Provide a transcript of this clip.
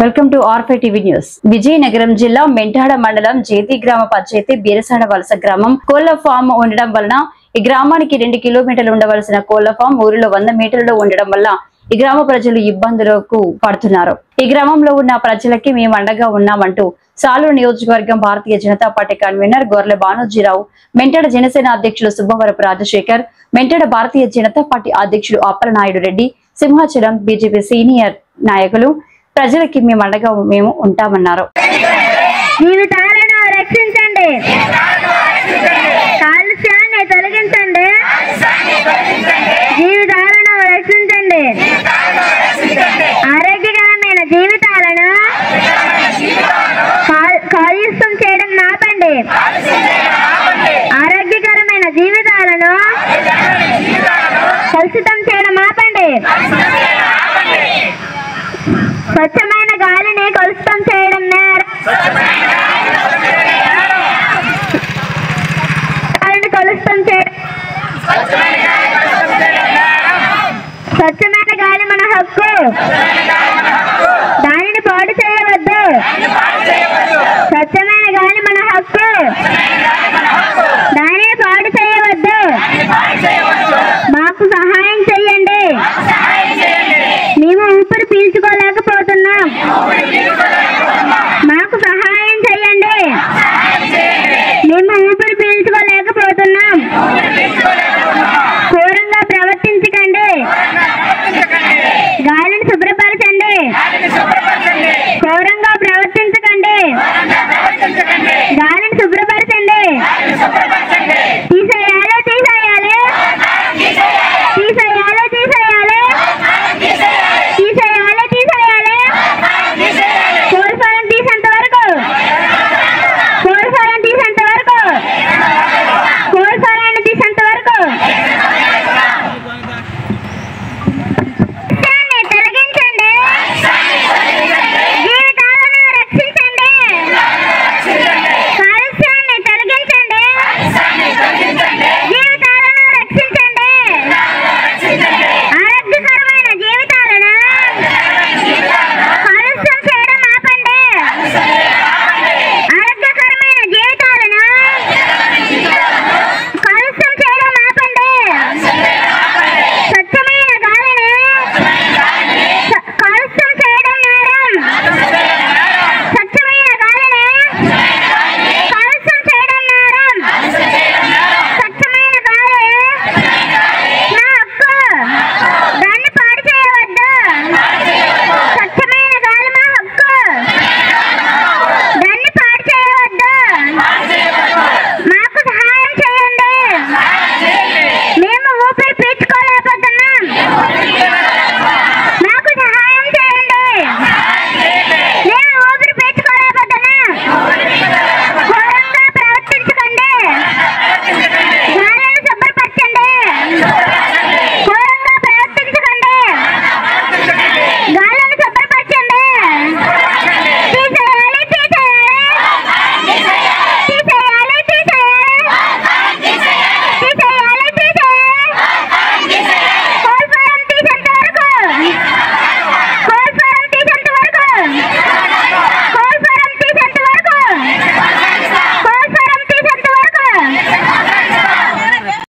Welcome to R5 TV news. Vizianagaram జిల్లా మెంటాడ మండలం జేతి గ్రామ పంచాయతీ బీరసాడ వలస గ్రామం కోళ్ల ఫామ్ ఉండడం వలన ఈ గ్రామానికి 2 కిలోమీటర్లు ఉండవలసిన కోళ్ల ఫామ్ ఊరిలో 100 మీటర్లలో ఉండడం వల్ల ఈ గ్రామ ప్రజలు ఇబ్బందులకు పడుతున్నారు. ఈ గ్రామంలో ఉన్న ప్రజలకి మేము అండగా ఉన్నామంటూ సాలూరు నియోజకవర్గం భారతీయ జనతా పార్టీ కన్వీనర్ గొర్లె బానోజీరావు, మెంటాడ జనసేన అధ్యక్షులు సుబ్బవరపు రాజశేఖర్, మెంటాడ భారతీయ జనతా పార్టీ అధ్యక్షులు అప్పలనాయుడు రెడ్డి, సింహాచలం బీజేపీ సీనియర్ నాయకులు ప్రజలకి మేము అండగా మేము ఉంటామన్నారు. జీవితాలను రక్షించండి, కాలుష్యాన్ని తొలగించండి, జీవితాలను రక్షించండి, ఆరోగ్యకరమైన జీవితాలను కాలుష్యం చేయడం ఆపండి, ఆరోగ్యకరమైన జీవితాలను కలుషితం చేయడం ఆపండి, స్వచ్ఛమైన గాలిని కలుషితం చేయడం స్వచ్ఛమైన గాలి మన హక్కు, దానిని పాడు చేయవద్దు. స్వచ్ఛమైన గాలి మన హక్కు, దానిని పాడు చేయవద్దు. మాకు సహాయం చేయండి, మేము ఊపిరి పీల్చుకోలేకపోతున్నాం. మాకు సహాయం చేయండి, మేము ఊపిరి పీల్చుకోలేకపోతున్నాం. ఘోరంగా ప్రవర్తించకండి, గాలిని శుభ్రపరచండి. ఘోరంగా ప్రవర్తించకండి, గాలిని శుభ్రపరచండి.